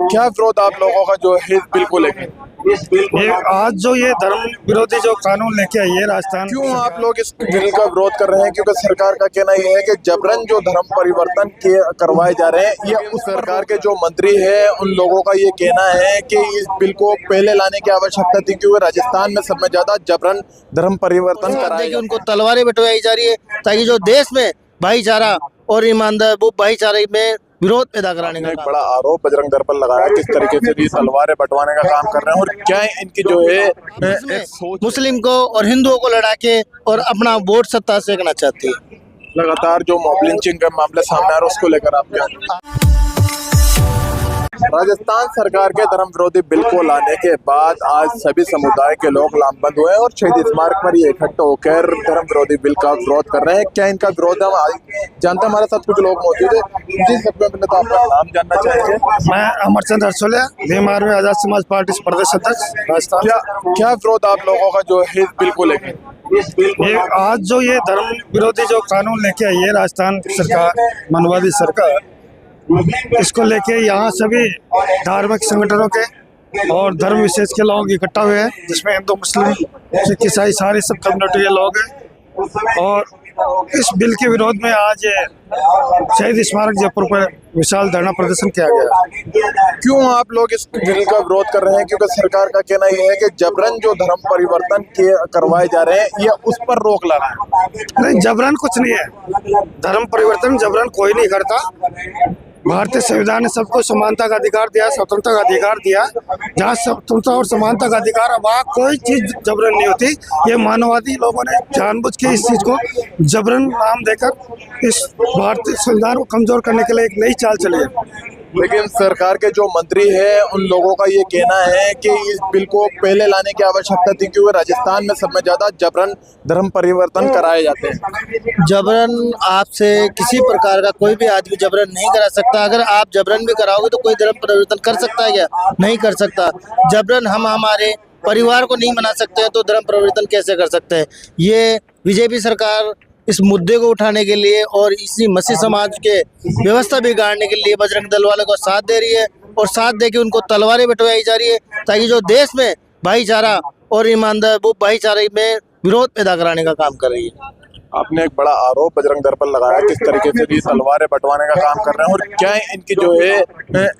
क्या विरोध आप लोगों का जो है इस बिल को लेकर? ये आज जो ये धर्म विरोधी जो कानून लेके आई है राजस्थान, क्यों आप लोग इस बिल का विरोध कर रहे हैं? क्योंकि सरकार का कहना यह है कि जबरन जो धर्म परिवर्तन के करवाए जा रहे हैं, ये उस सरकार के जो मंत्री है उन लोगों का ये कहना है कि इस बिल को पहले लाने की आवश्यकता थी, क्योंकि राजस्थान में सबसे ज्यादा जबरन धर्म परिवर्तन कराए। उनको तलवारें बटवाई जा रही है ताकि जो देश में भाईचारा और ईमानदार वो भाईचारे में विरोध पैदा कराने का एक बड़ा आरोप बजरंग दल पर लगाया, किस तरीके से ये तलवारें बंटवाने का काम कर रहे हैं और क्या इनकी जो है एक सोच मुस्लिम को और हिंदुओं को लड़ा के और अपना वोट सत्ता सेकना चाहती है। लगातार जो मॉब लिंचिंग का मामला सामने आ रहा है उसको लेकर आप क्या? राजस्थान सरकार के धर्म विरोधी बिल को लाने के बाद आज सभी समुदाय के लोग लामबंद हुए और शहीद स्मारक पर ये इकट्ठे होकर धर्म विरोधी बिल का विरोध कर रहे हैं। क्या इनका विरोध है हम जानते हैं, हमारे साथ कुछ लोग मौजूद है। जी, सबसे पहले तो आपका नाम जानना चाहेंगे। मैं अमरचंद हरसोलिया, भीम आर्मी आजाद समाज पार्टी प्रदेश अध्यक्ष राजस्थान। क्या विरोध आप लोगों का जो है इस बिल को लेकर? ये आज जो ये धर्म विरोधी जो कानून लेके आई है राजस्थान सरकार, मनवादी सरकार, इसको लेके यहाँ सभी धार्मिक संगठनों के और धर्म विशेष के लोग इकट्ठा हुए हैं, जिसमें हिंदू मुस्लिम सिख ईसाई सारी सब कम्युनिटी के लोग हैं। और इस बिल के विरोध में आज शहीद स्मारक जयपुर पर विशाल धरना प्रदर्शन किया गया। क्यों आप लोग इस बिल का विरोध कर रहे हैं? क्योंकि सरकार का कहना यह है कि जबरन जो धर्म परिवर्तन के करवाए जा रहे हैं, ये उस पर रोक लगा है। नहीं, जबरन कुछ नहीं है। धर्म परिवर्तन जबरन कोई नहीं करता। भारतीय संविधान ने सबको समानता का अधिकार दिया, स्वतंत्रता का अधिकार दिया। जहाँ स्वतंत्रता और समानता का अधिकार है वहाँ कोई चीज जबरन नहीं होती। ये मानववादी लोगों ने जानबूझ के इस चीज को जबरन नाम देकर इस भारतीय संविधान को कमजोर करने के लिए एक नई चाल चली है। लेकिन सरकार के जो मंत्री हैं उन लोगों का ये कहना है कि इस बिल को पहले लाने की आवश्यकता थी, क्योंकि राजस्थान में सबसे ज्यादा जबरन धर्म परिवर्तन कराए जाते हैं। जबरन आपसे किसी प्रकार का कोई भी आदमी जबरन नहीं करा सकता। अगर आप जबरन भी कराओगे तो कोई धर्म परिवर्तन कर सकता है क्या? नहीं कर सकता। जबरन हम हमारे परिवार को नहीं मना सकते हैं तो धर्म परिवर्तन कैसे कर सकते हैं? ये बीजेपी सरकार इस मुद्दे को उठाने के लिए और इसी मसीह समाज के व्यवस्था बिगाड़ने के लिए बजरंग दल वाले को साथ दे रही है और साथ दे के उनको तलवारें बटवाई जा रही है ताकि जो देश में भाईचारा और ईमानदार वो भाईचारे में विरोध पैदा कराने का काम कर रही है। आपने एक बड़ा आरोप बजरंग दल पर लगाया, किस तरीके से ये तलवारें बंटवाने का काम कर रहे हैं और क्या इनकी जो है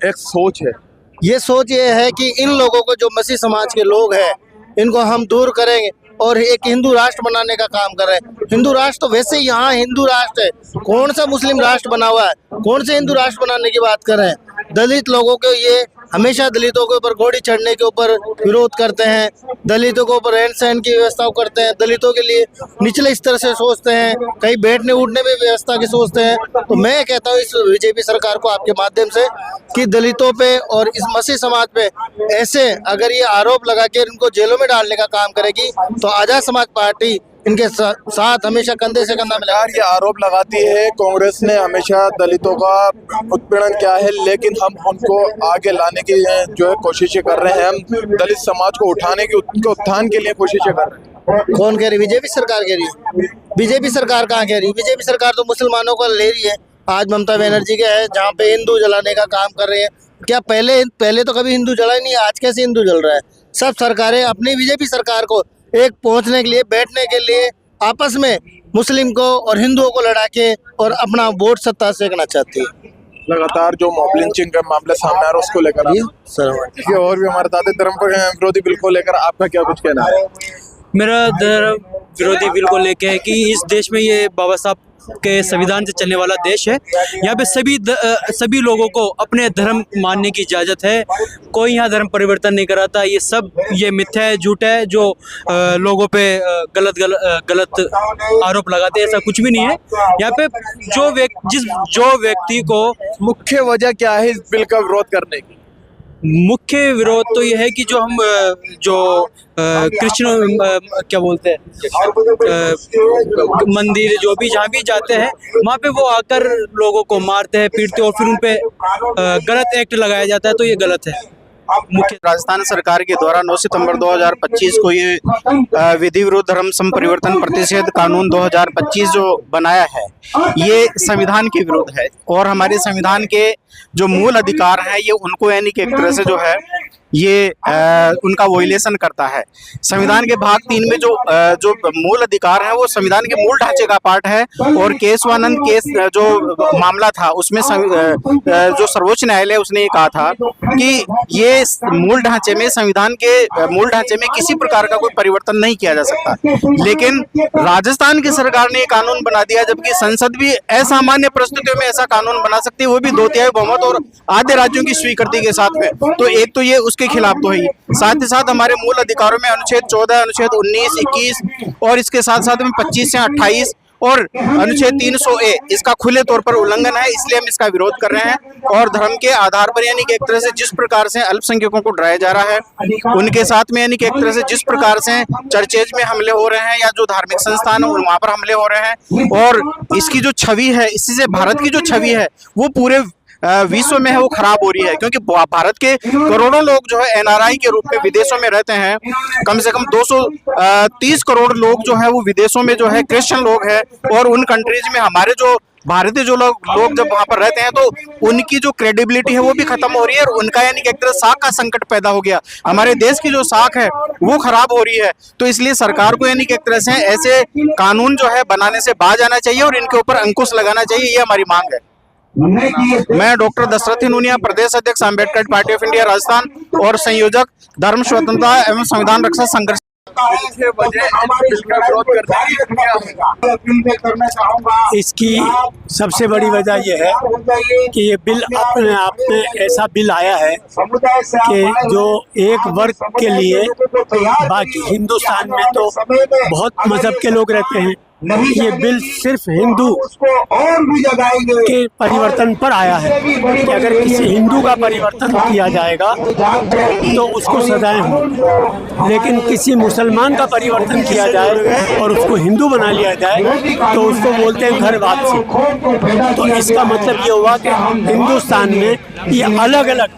एक सोच है? ये सोच ये है कि इन लोगों को जो मसीह समाज के लोग हैं इनको हम दूर करेंगे और एक हिंदू राष्ट्र बनाने का काम कर रहे हैं। हिंदू राष्ट्र तो वैसे ही यहाँ हिंदू राष्ट्र है, कौन सा मुस्लिम राष्ट्र बना हुआ है? कौन से हिंदू राष्ट्र बनाने की बात कर रहे हैं? दलित लोगों को ये हमेशा दलितों के ऊपर घोड़ी चढ़ने के ऊपर विरोध करते हैं, दलितों के ऊपर रहन सहन की व्यवस्था करते हैं, दलितों के लिए निचले स्तर से सोचते हैं, कहीं बैठने उठने में व्यवस्था की सोचते हैं। तो मैं कहता हूँ इस बीजेपी सरकार को आपके माध्यम से कि दलितों पे और इस मसीह समाज पे ऐसे अगर ये आरोप लगा के इनको जेलों में डालने का काम करेगी तो आजाद समाज पार्टी इनके साथ हमेशा कंधे से कंधा मिला। ये आरोप लगाती है कांग्रेस ने हमेशा दलितों का उत्पीड़न किया है, लेकिन हम उनको आगे लाने की जो है कोशिशें कर रहे हैं। हम दलित समाज को उठाने की, उनके उत्थान के लिए कोशिशें कर रहे हैं। कौन कह रही? बीजेपी सरकार कह रही है। बीजेपी सरकार कहाँ कह रही है? बीजेपी सरकार तो मुसलमानों को ले रही है। आज ममता बनर्जी के है जहाँ पे हिंदू जलाने का काम कर रहे हैं। क्या पहले तो कभी हिंदू जला ही नहीं, आज कैसे हिंदू जल रहा है? सब सरकारें अपनी बीजेपी सरकार को एक पहुंचने के लिए, बैठने के लिए आपस में मुस्लिम को और हिंदुओं को लड़ा के और अपना वोट सत्ता सेकना चाहती है। लगातार जो मॉब लिंचिंग का मामला सामने आ रहा है उसको लेकर और भी हमारे साथ धर्म विरोधी बिल को लेकर आपका क्या कुछ कहना है? मेरा धर्म विरोधी बिल को लेके है कि इस देश में ये बाबा साहब के संविधान से चलने वाला देश है। यहाँ पे सभी लोगों को अपने धर्म मानने की इजाज़त है। कोई यहाँ धर्म परिवर्तन नहीं कराता। ये मिथ्या है, झूठ है, जो लोगों पे गलत आरोप लगाते हैं, ऐसा कुछ भी नहीं है। यहाँ पे जो व्यक्ति को मुख्य वजह क्या है इस बिल का विरोध करने की? मुख्य विरोध तो ये है कि जो हम कृष्ण क्या बोलते हैं मंदिर जो भी जहाँ भी जाते हैं वहाँ पे वो आकर लोगों को मारते हैं, पीटते हैं और फिर उन पे गलत एक्ट लगाया जाता है, तो ये गलत है। मुख्य राजस्थान सरकार के द्वारा 9 सितंबर 2025 को ये विधि विरुद्ध धर्म संपरिवर्तन प्रतिषेध कानून 2025 जो बनाया है ये संविधान के विरुद्ध है और हमारे संविधान के जो मूल अधिकार हैं ये उनको यानी कि एक तरह से जो है ये उनका वोलेशन करता है। संविधान के भाग 3 में जो मूल अधिकार है वो संविधान के मूल ढांचे का पार्ट है। और केशवानंद केस जो मामला था उसमें जो सर्वोच्च न्यायालय उसने ये कहा था कि ये मूल ढांचे में, संविधान के मूल ढांचे में किसी प्रकार का कोई परिवर्तन नहीं किया जा सकता। लेकिन राजस्थान की सरकार ने ये कानून बना दिया, जबकि संसद भी असामान्य परिस्थितियों में ऐसा कानून बना सकती है, वो भी 2/3 बहुमत और आधे राज्यों की स्वीकृति के साथ में। तो एक तो ये के खिलाफ तो है, साथ ही साथ हमारे मूल अधिकारों में अनुच्छेद 14, अनुच्छेद 19, 21 और इसके साथ साथ में 25 से 28 और अनुच्छेद 300A इसका खुले तौर पर उल्लंघन है। इसलिए हम इसका विरोध कर रहे हैं। और धर्म के आधार पर यानी कि एक तरह से जिस प्रकार से अल्पसंख्यकों को डराया जा रहा है, उनके साथ में यानी कि एक तरह से जिस प्रकार से चर्चेज में हमले हो रहे हैं या जो धार्मिक संस्थान है वहां पर हमले हो रहे हैं, और इसकी जो छवि है, इससे भारत की जो छवि है वो पूरे विश्व में है वो खराब हो रही है। क्योंकि भारत के करोड़ों लोग जो है NRI के रूप में विदेशों में रहते हैं। कम से कम 230 करोड़ लोग जो है वो विदेशों में जो है क्रिश्चियन लोग हैं। और उन कंट्रीज में हमारे जो भारतीय जो लोग जब वहां पर रहते हैं तो उनकी जो क्रेडिबिलिटी है वो भी खत्म हो रही है। और उनका यानी कि एक तरह साख का संकट पैदा हो गया। हमारे देश की जो साख है वो खराब हो रही है। तो इसलिए सरकार को यानी कि एक तरह से ऐसे कानून जो है बनाने से बाज आना चाहिए और इनके ऊपर अंकुश लगाना चाहिए, ये हमारी मांग है। मैं डॉक्टर दशरथ नूनिया, प्रदेश अध्यक्ष Ambedkar party of India Rajasthan और संयोजक धर्म स्वतंत्रता एवं संविधान रक्षा संघर्ष। इसकी सबसे बड़ी वजह यह है कि ये बिल अपने आप में ऐसा बिल आया है कि जो एक वर्ग के लिए, बाकी हिंदुस्तान में तो बहुत मजहब के लोग रहते हैं, ये बिल सिर्फ हिंदू के परिवर्तन पर आया है कि अगर किसी हिंदू का परिवर्तन किया जाएगा तो उसको सजाएं हों, लेकिन किसी मुसलमान का परिवर्तन किया जाए और उसको हिंदू बना लिया जाए तो उसको बोलते हैं घर वापसी। तो इसका मतलब ये हुआ कि हिंदुस्तान में ये अलग अलग,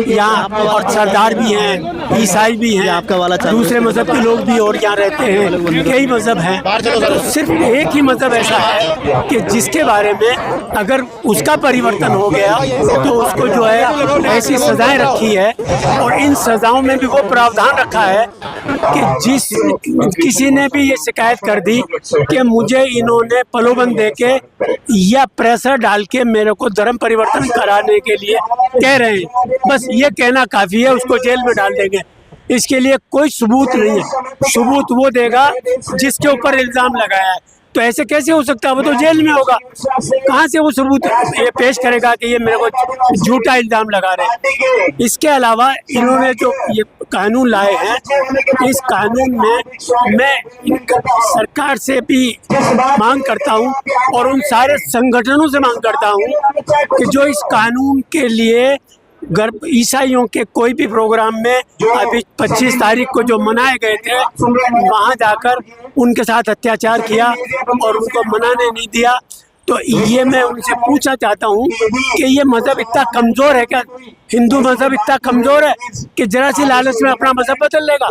यहाँ और सरदार भी हैं, ईसाई भी हैं, आपका वाला दूसरे मजहब के लोग भी और यहाँ रहते हैं, कई मजहब हैं। तो सिर्फ एक ही मजहब ऐसा है कि जिसके बारे में अगर उसका परिवर्तन हो गया तो उसको जो है ऐसी सजाएं रखी है। और इन सजाओं में भी वो प्रावधान रखा है कि किसी ने भी ये शिकायत कर दी कि मुझे इन्होंने प्रलोभन देके या प्रेशर डाल के मेरे को धर्म परिवर्तन कराने के लिए कह रहे हैं, बस ये कहना काफी है, उसको जेल में डाल देंगे। इसके लिए कोई सबूत नहीं है। सबूत वो देगा जिसके ऊपर इल्जाम लगाया है। तो ऐसे कैसे हो सकता है? वो तो जेल में होगा, कहाँ से वो सबूत ये पेश करेगा कि ये मेरे को झूठा इल्जाम लगा रहे हैं। इसके अलावा इन्होंने जो ये कानून लाए हैं, इस कानून में मैं सरकार से भी मांग करता हूँ और उन सारे संगठनों से मांग करता हूँ कि जो इस कानून के लिए ईसाइयों के कोई भी प्रोग्राम में अभी 25 तारीख को जो मनाए गए थे, वहाँ जाकर उनके साथ अत्याचार किया और उनको मनाने नहीं दिया। तो ये मैं उनसे पूछना चाहता हूँ कि ये मज़हब इतना कमज़ोर है क्या? हिंदू मज़हब इतना कमज़ोर है कि जरा सी लालच में अपना मज़हब बदल लेगा?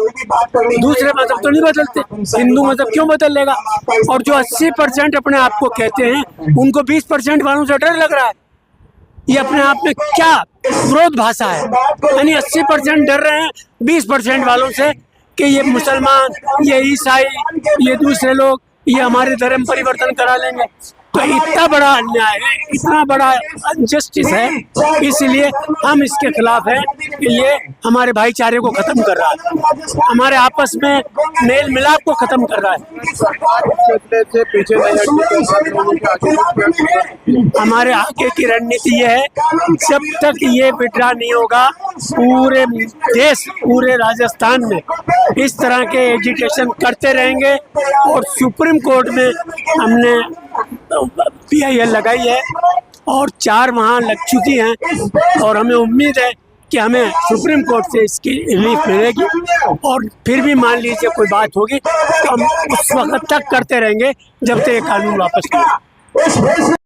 दूसरे मज़हब तो नहीं बदलते, हिंदू मज़हब क्यों बदल लेगा? और जो 80% अपने आप को कहते हैं, उनको 20% वालों से डर लग रहा है। ये अपने आप में क्या विरोध भाषा है? यानी 80% डर रहे हैं 20% वालों से कि ये मुसलमान, ये ईसाई, ये दूसरे लोग ये हमारे धर्म परिवर्तन करा लेंगे। तो इतना बड़ा अन्याय है, इतना बड़ा अनजस्टिस है, इसलिए हम इसके खिलाफ हैं कि ये हमारे भाईचारे को खत्म कर रहा है, हमारे आपस में मेल मिलाप को खत्म कर रहा है। हमारे आगे की रणनीति ये है, जब तक ये विड्रा नहीं होगा, पूरे देश, पूरे राजस्थान में इस तरह के एजिटेशन करते रहेंगे। और सुप्रीम कोर्ट में हमने PIL लगाई है और 4 वहाँ लग चुकी हैं और हमें उम्मीद है कि हमें सुप्रीम कोर्ट से इसकी रिलीफ मिलेगी। और फिर भी मान लीजिए कोई बात होगी तो हम उस वक्त तक करते रहेंगे जब तक ये कानून वापस आए।